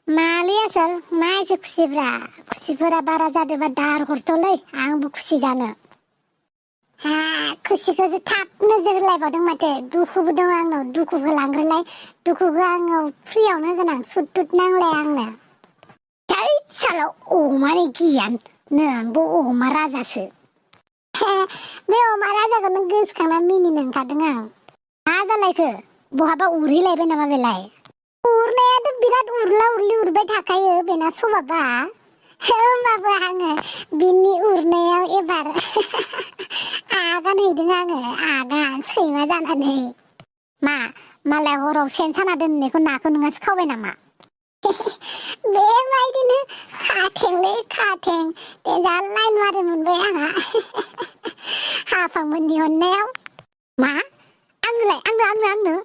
मालै आसोल मा एसे खुसिफोरा बारा जादोंबा दार हरथ'लै आंबो खुसि जानो। हा खुसिखौसो थाब नोजोर होलायबावदों माथो दुखुबो दं आंनाव दुखुखौ लांग्रोलाय दुखुखौ आंनाव फ्रियावनो गोनां सुट तुट नांलाय आंनो। थै साला अमानि गियान नोंबो अमा राजासो। बे अमा राजाखौ नों गोसोखांना मिनिनो ओंखारदों आं। मा जालायखो बहाबा उरहैलायबाय नामा बेलाय? उरनायाथ' बिराद उरला उरलि उरबाय थाखायो बेना सभाबा। होमबाबो आङो बिनि उरनायाव एबार आगान हैदों आङो आगान सैमा जानानै। मालाय हराव सेन साना दोननायखौ नाखौ नोंहासो खावबाय नामा? बेबायदिनो खाथेंलै खाथें देन्जार लाइन मारि मोनबाय आंहा हाफांमोननि अननायाव। मा आंनो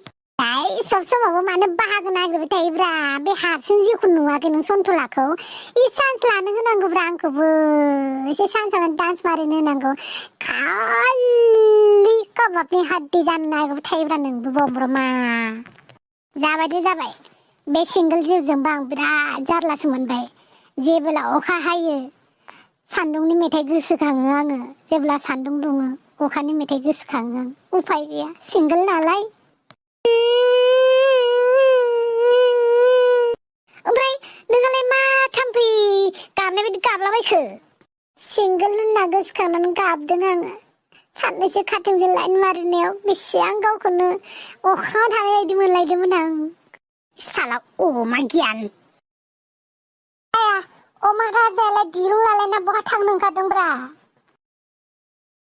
दाय सब समावबो मानो बाहागो नागिरबाय थायोब्रा बे हारसिं जिउखौ नुवाखै नों सन्थलाखौ इ चान्स लानो होनांगौब्रा आंखौबो एसे चान्सआवनो डान्स मारिनो होनांगौ। खालि कबाबनि हाद्दि जानो नागिरबाय थायोब्रा नोंबो बमब्रमा। जाबाय बे सिंगोल जिउजोंबो आं बिराद जारलासो मोनबाय। जेब्ला अखा हायो सान्दुंनि मेथाइ गोसोखाङो आङो, जेब्ला सान्दुं दुङो अखानि मेथाइ गोसोखाङो आं। उफाय गैया सिंगोल नालाय। ओमफ्राय नोंहालाय मा थाम्फै गाबनाय बायदि गाबलाबायखो? सिंगोल होनना गोसोखांनानै गाबदों आङो। साननैसो खाथोंजों लाइन मारिनायाव बेसे आं गावखौनो अख्राङाव थानाय बायदि मोनलायदोंमोन आं। साला अमा गियान। अमा राजायालाय दिरुं लालायना बहा थांनो ओंखारदोंब्रा?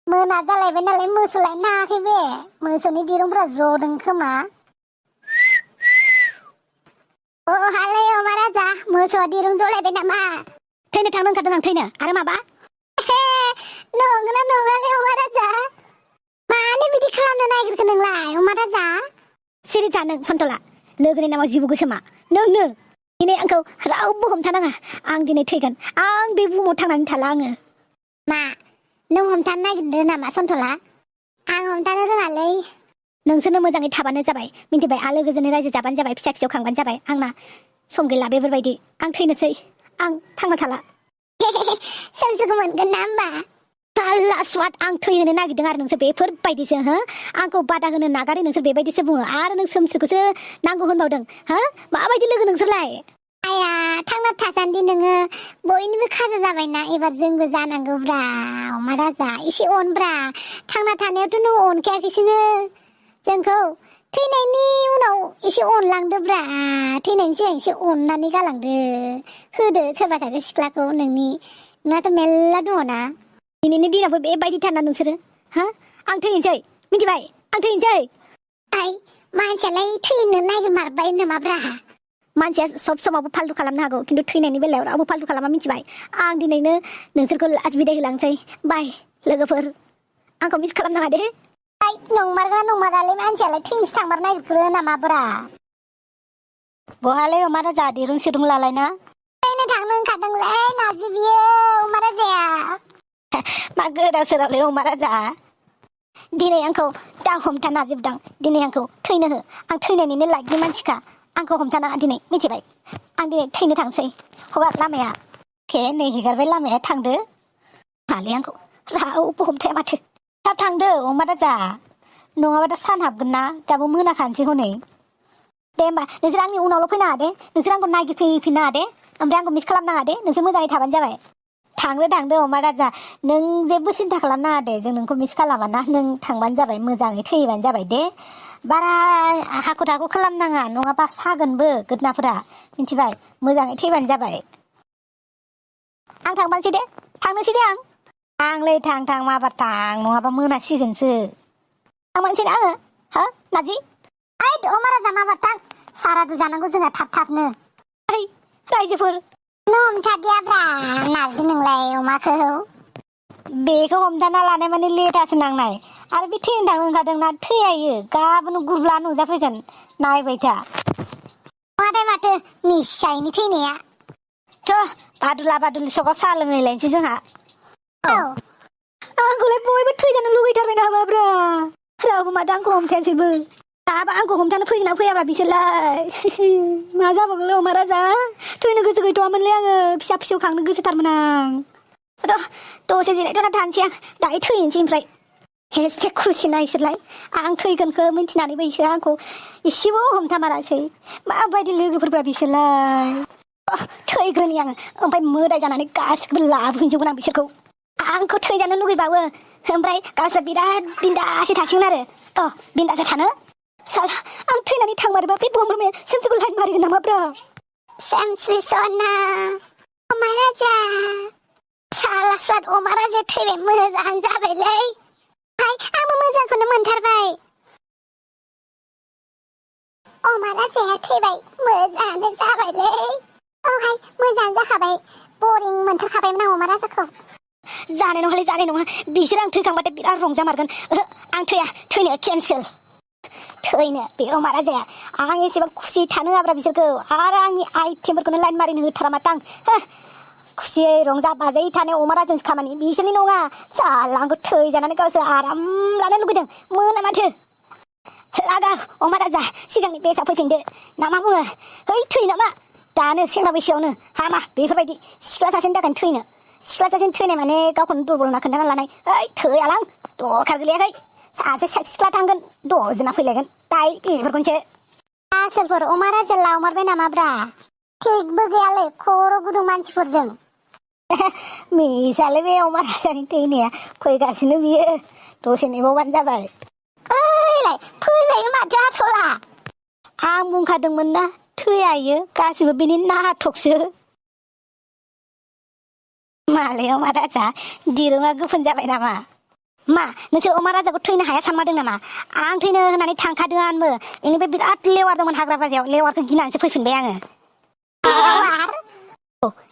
मोना जालायबाय नालाय मोसौ लायनो हायाखै बे। मोसौनि दिरुंफोरा जदों खोमा। हालाय अमा राजा मोसौआ दिरुं जलायबाय नामा? थैनो थांनो ओंखारदों आं थैनो आरो माबा? नंगौना नङालै अमा राजा? मानो बिदि खालामनो नागिरखो नोंलाय अमा राजा? सिरि था नों सन्थला लोगोनि नामाव जिबौ गोसोमा। नोंनो दिनै आंखौ रावबो हमथानाङा। आं दिनै थैगोन। आं बे बुहुमाव थांनानै थाला आङो। मा नों हमथानो नागिरदों नामा सन्थला? आं हमथानो रोङालै। नोंसोरनो मोजाङै थाबानो जाबाय मिन्थिबाय। आलो गोजोनै रायजो जाबानो जाबाय फिसा फिसौ खांबानो जाबाय। आंना सम गैला बेफोरबायदि। आं थैनोसै। आं थांना थाला। सोमसुखौ मोनगोन ना होमबा? साला स्वाद आं थैहोनो नागिरदों आरो नोंसोर बेफोरबायदिसो हो आंखौ बादा होनो नागारै नोंसोर बेबायदिसो बुङो आरो नों सोमसुखौसो नांगौ होनबावदों हो? माबायदि लोगो नोंसोरलाय? आया थांना थासान्दि नोङो बयनिबो खाजा जाबायना एबार जोंबो जानांगौब्रा अमा राजा एसे अनब्रा। थांना थानायावथ' नों अनखायाखैसोनो जोंखौ। थैनायनि उनाव एसे अनलांदोब्रा। थैनायनि सिगां एसे अननानै गालांदो। होदो सोरबा सासे सिख्लाखौ नोंनाथ' मेरला दङ ना। दिनैनि दिनावबो बेबायदि थाना नोंसोरो हा? आं थैनोसै मिन्थिबाय। आं थैनोसै। मानसियालाय थैनो नागिरमारबाय नामाब्रा? मानसिया सब समावबो फाल्तु खालामनो हागौ खिन्थु थैनायनि बेलायाव रावबो फाल्तु खालामा मिन्थिबाय। आं दिनैनो नोंसोरखौ लास्ट बिदाय होलांसै। बाय लोगोफोर। आंखौ मिस खालामनाङा दे। नंमारगोना नंमारालै मानसियालाय थैनोसो थांमार नागिरखो नामाब्रा? बहालै अमा राजा दिरुं सिरुं लालायना? थैनो थांनो ओंखारदोंलै नारजि बियो अमा राजाया। मा गोदाव सोरावलै अमा राजा। दिनै आंखौ दा हमथाना जोबदां। दिनै आंखौ थैनो हो। आं थैनायनिनो लाइकनि मानसिखा। आंखौ हमथानाङा दिनै मिथिबाय। आं दिनै थैनो थांसै। हगार लामाया। नै हेगारबाय लामाया थांदो। मालै आंखौ रावबो हमथाया माथो। थाब थांदो अमा राजा नङाबा दा सान हाबगोन ना दाबो मोनाखानोसै हनै। दे होमबा नोंसोर आंनि उनावल' फैनाङा दे। नोंसोर आंखौ नागिरफैफिननाङा दे। ओमफ्राय आंखौ मिस खालामनाङा दे। नोंसोर मोजाङै थाबानो जाबाय। थांदो अमा राजा नों जेबो सिन्था खालामनाङा दे। जों नोंखौ मिस खालामा ना। नों थांबानो जाबाय मोजाङै थैबानो जाबाय दे। बारा हाखु दाखु खालामनाङा नङाबा सागोनबो गोदोनाफोरा मिन्थिबाय। मोजाङै थैबानो जाबाय। आं थांबानोसै दे। थांनोसै दे आं। आंलै थां माबार थां नङाबा मोनासिगोनसो। थांमारनोसै ना आङो हो नारजि? अमा राजा माबार थां सारादु जानांगौ जोंहा थाबनो। रायजोफोर हमथादियाब्रा नारजि नोंलाय अमाखौ। बेखौ हमथाना लानाय माने लेथासो नांनाय। आरो बे थैनो थांनो ओंखारदोंना थैयायो गाबोनो गुरब्ला नुजाफैगोन नायबाय था। माथो मिसायनि थैनाया। थ' बादुला सगाव साहा लोंहैलायनोसै जोंहा। आंखौलाय बयबो थैजानो लुगैथारबाय नामाब्रा? रावबो माथो आंखौ हमथायासैबो। दाबा आंखौ हमथानो फैगोन ना फैयाब्रा बिसोरलाय मा जाबावगोनलै अमा राजा थैनो गोसो गैथ'वामोनलै आङो फिसा फिसौ खांनो गोसोथारमोन आं र' दसे जिरायथ'ना थानोसै आं दायो थैनोसै ओमफ्राय एसे खुसिना इसोरलाय आं थैगोनखौ मिन्थिनानैबो इसोर आंखौ एसेबो हमथामारासै माबायदि लोगोफोरब्रा बिसोरलाय थैग्रोनि आङो ओमफ्राय मोदाय जानानै गासिखौबो लाबोफिनजोबगोन आं बिसोरखौ आंखौ थैजानो लुगैबावो ओमफ्राय गावसोर बिराद बिन्दासै थासिगोन आरो बिन्दासै थानो साला आं थैनानै थांमारोबा बे बमब्रमाया सोमसिखौ लाइन मारिगोन नामाब्रा सोमसि सना अमा राजा साला स्वाद अमा राजाया थैबाय मोजां जाबायलै आंबो मोजांखौनो मोनथारबाय अमा राजाया थैबाय मोजाङानो जाबायलै मोजां जाखाबाय बरिं मोनथारखाबायमोन आं अमा राजाखौ जानाय नङा बिसोर आं थैखांबाथाय बिराद रंजामारगोन आं थैनाया केन्सेल थैनो बे अमा राजाया आं एसेबां खुसि थानो होआब्रा बिसोरखौ आरो आंनि आइटेमफोरखौनो लाइन मारिनो होथारा माथो आं खुसियै रंजा बाजायै थानाय अमा राजानिसो खामानि बिसोरनि नङा साला आंखौ थैजानानै गावसोर आराम लानो लुबैदों मोना माथो लागा अमा राजा सिगांनि बेसाव फैफिनदो ना मा बुङो थै नामा दानो सेंग्रा बैसोआवनो हामा बेफोरबायदि सिख्ला सासेनि थाखायनो थैनो सिख्ला सासेनि थैनाय माने गावखौनो दुरबल होनना खोन्थाना लानाय थैयालां दरखार गोलैयाखै सासे सिख्ला थांगोन दजना फैलायगोन दाय बेफोरखौसो आसोलफोर अमा राजा लावमारबाय नामाब्रा थिगबो गैयालै खर' गुदुं मानसिफोरजों मिसालै बे अमा राजानि थैनाया फैगासिनो बियो दसे नेबावबानो जाबाय ओइलाय फैबाय माथो आसला आं बुंखादोंमोन ना थैयायो गासिबो बिनि नाटकसो मालाय अमा राजा दिरुङा गोफोन जाबाय नामा मा नोंसोर अमा राजाखौ थैनो हाया सानमारदों नामा आं थैनो होननानै थांखादोंआनोबो बेनिफ्राय बिराद लेवार दंमोन हाग्रा बारियाव लेवारखौ गिनानैसो फैफिनबाय आङो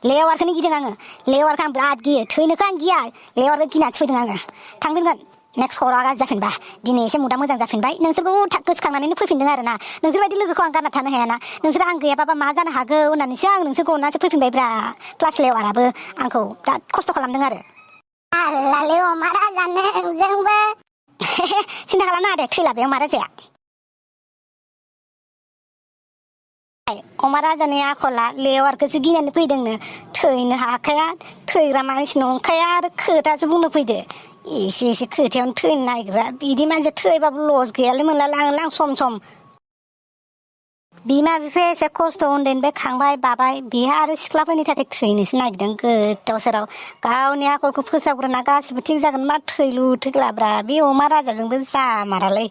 लेवारखौनो गिदों आङो लेवारखौ आं बिराद गियो थैनोखौ आं गिया लेवारखौ गिनानैसो फैदों आङो थांफिनगोन नेक्स्ट खर'आ गाज्रि जाफिनबा दिनै एसे मुदा मोजां जाफिनबाय नोंसोरखौ गोसोखांनानैनो फैफिनदों आरोना नोंसोरबायदि लोगोखौ आं गारना थानो हायाना नोंसोर आं गैयाबाबा मा जानो हागौ होननानैसो आं नोंसोरखौ अननानैसो फैफिनबायब्रा प्लास लेवाराबो आंखौ बिराद खस्थ' खालामदों आरो आल्लालै अमा राजा नोंजोंबो सिन्था खालामनाङा दे थैला बे अमा राजाया अमा राजानि आखला लेवारखौसो गिनानै फैदोंनो थैनो हाखाया थैग्रा मानसि नंखाया आरो खोथासो बुंनो फैदो एसे खोथायावनो थैनो नागिरा बिदि मानसिया थैबाबो लस गैयालै मोनला लां सम बिमा बिफाया एसे खस्थ' उन्दैनिफ्राय खांबाय बाबाय बिहा आरो सिख्लाफोरनि थाखाय थैनोसो नागिरदों गोदाव सोराव गावनि आखलखौ फोसाबग्रोना गासिबो थिग जागोन मा थैलु थैलाब्रा बे अमा राजाजोंबो जामारालै